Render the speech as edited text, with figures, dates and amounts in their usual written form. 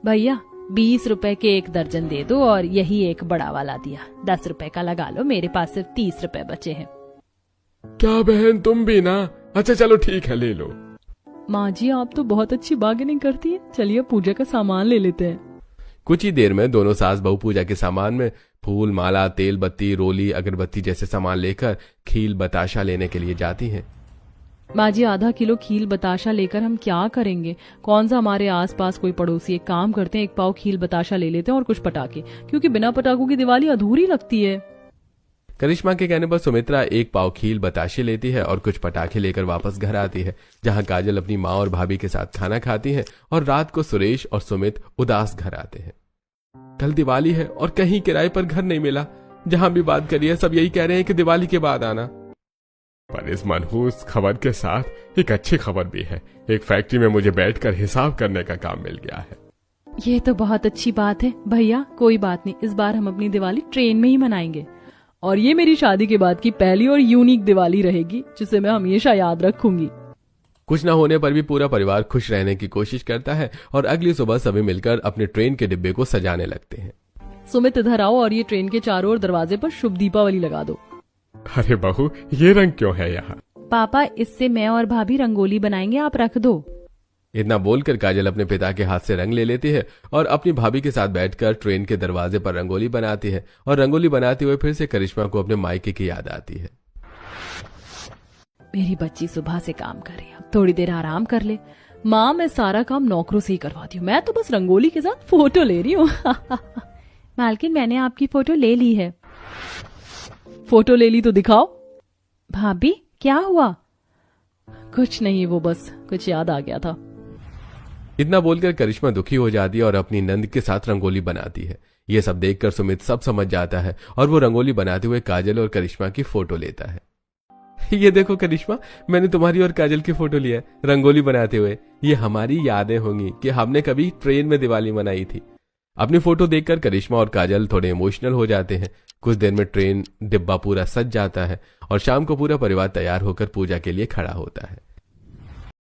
भैया 20 रुपए के 1 दर्जन दे दो और यही एक बड़ा वाला दिया, 10 रुपए का लगा लो, मेरे पास सिर्फ 30 रुपए बचे हैं। क्या बहन तुम भी ना? अच्छा चलो ठीक है ले लो। माँ जी आप तो बहुत अच्छी बार्गेनिंग करती है, चलिए पूजा का सामान ले लेते हैं। कुछ ही देर में दोनों सास बहू पूजा के सामान में फूल, माला, तेल बत्ती, रोली, अगरबत्ती जैसे सामान लेकर खील बताशा लेने के लिए जाती हैं। माँ जी आधा किलो खील बताशा लेकर हम क्या करेंगे? कौन सा हमारे आसपास कोई पड़ोसी? एक काम करते हैं, 1 पाव खील बताशा ले लेते हैं और कुछ पटाखे, क्योंकि बिना पटाखों की दिवाली अधूरी लगती है। करिश्मा के कहने पर सुमित्रा 1 पाव खील बताशे लेती है और कुछ पटाखे लेकर वापस घर आती है, जहां काजल अपनी माँ और भाभी के साथ खाना खाती है और रात को सुरेश और सुमित उदास घर आते हैं। कल दिवाली है और कहीं किराए पर घर नहीं मिला। जहां भी बात करिए सब यही कह रहे हैं कि दिवाली के बाद आना। पर इस मनहूस खबर के साथ एक अच्छी खबर भी है। एक फैक्ट्री में मुझे बैठकर हिसाब करने का काम मिल गया है। ये तो बहुत अच्छी बात है भैया। कोई बात नहीं, इस बार हम अपनी दिवाली ट्रेन में ही मनाएंगे और ये मेरी शादी के बाद की पहली और यूनिक दिवाली रहेगी, जिसे मैं हमेशा याद रखूंगी। कुछ न होने पर भी पूरा परिवार खुश रहने की कोशिश करता है और अगली सुबह सभी मिलकर अपने ट्रेन के डिब्बे को सजाने लगते हैं। सुमित इधर आओ और ये ट्रेन के चारों ओर दरवाजे पर शुभ दीपावली लगा दो। अरे बहू ये रंग क्यों है यहाँ? पापा इससे मैं और भाभी रंगोली बनाएंगे, आप रख दो। इतना बोलकर काजल अपने पिता के हाथ से रंग ले लेती है और अपनी भाभी के साथ बैठकर ट्रेन के दरवाजे पर रंगोली बनाती है और रंगोली बनाते हुए फिर से करिश्मा को अपने मायके की याद आती है। मेरी बच्ची सुबह से काम कर रही है, अब थोड़ी देर आराम कर ले। माँ मैं सारा काम नौकरों से ही करवाती हूँ, मैं तो बस रंगोली के साथ फोटो ले रही हूँ। मालकिन मैंने आपकी फोटो ले ली है। फोटो ले ली तो दिखाओ। भाभी क्या हुआ? कुछ नहीं, वो बस कुछ याद आ गया था। इतना बोलकर करिश्मा दुखी हो जाती है और अपनी नंद के साथ रंगोली बनाती है। ये सब देखकर सुमित सब समझ जाता है और वो रंगोली बनाते हुए काजल और करिश्मा की फोटो लेता है। ये देखो करिश्मा, मैंने तुम्हारी और काजल की फोटो लिया है रंगोली बनाते हुए। ये हमारी यादें होंगी कि हमने कभी ट्रेन में दिवाली मनाई थी। अपनी फोटो देखकर करिश्मा और काजल थोड़े इमोशनल हो जाते हैं। कुछ देर में ट्रेन डिब्बा पूरा सज जाता है और शाम को पूरा परिवार तैयार होकर पूजा के लिए खड़ा होता है।